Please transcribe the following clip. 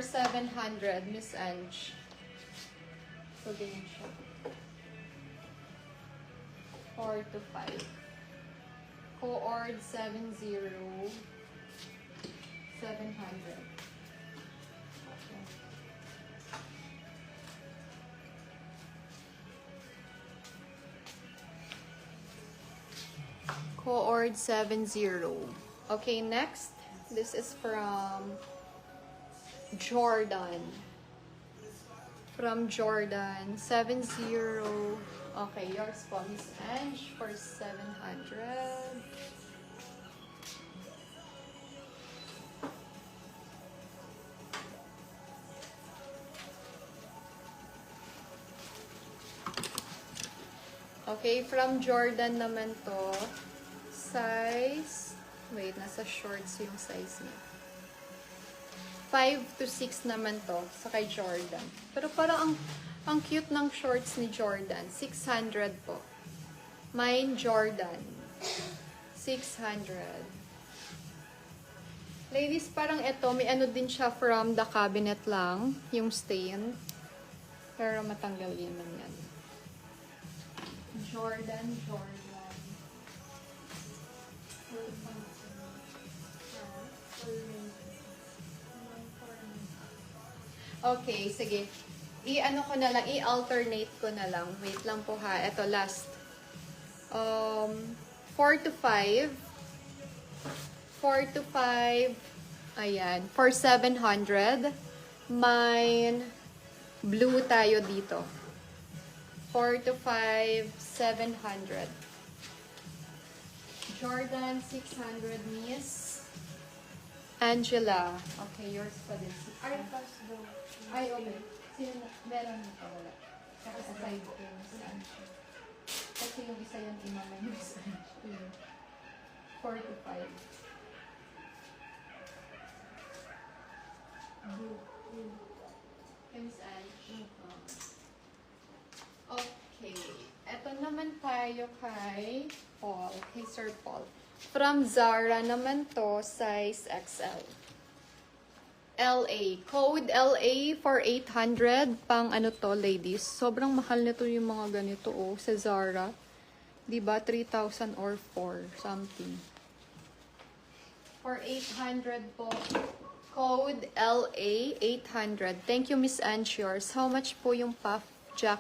For 700, Miss Ange. So, ganyan siya. 4 to 5. Coord 70. 700. Okay. Coord 70. Okay, next. This is from Jordan. From Jordan. 70. Okay, yours po, Miss Ange, for 700. Okay, from Jordan naman to. Size, wait, nasa shorts yung size niya. 5 to 6 naman to sa kay Jordan. Pero parang ang cute ng shorts ni Jordan. 600 po. Mine Jordan. 600. Ladies, parang ito, may ano din siya from the cabinet lang. Yung stain. Pero matanggal yun man yan. Jordan. Okay, sige. I-ano ko na lang, i-alternate ko na lang. Wait lang po ha. Ito, last. 4 to 5. 4 to 5. Ayan. For 700. Mine. Blue tayo dito. 4 to 5. 700. Jordan, 600, Miss Angela. Okay, yours pa din. Ay, plus daw. Ay, okay. Sino, meron na pa wala. Kasi side ko yung Miss Angela. Kasi yung isa yung imama yung Miss Angela. 4 to 5. Kay Miss Angela. Okay. Ito naman tayo kay Paul. Kay Sir Paul. From Zara naman to, size XL. LA. Code LA for 800. Pang ano to, ladies. Sobrang mahal nito yung mga ganito, oh, sa Zara. Diba? 3,000 or 4 something. For 800 po. Code LA 800. Thank you, Miss Ange. Yours. How much po yung puff jacket?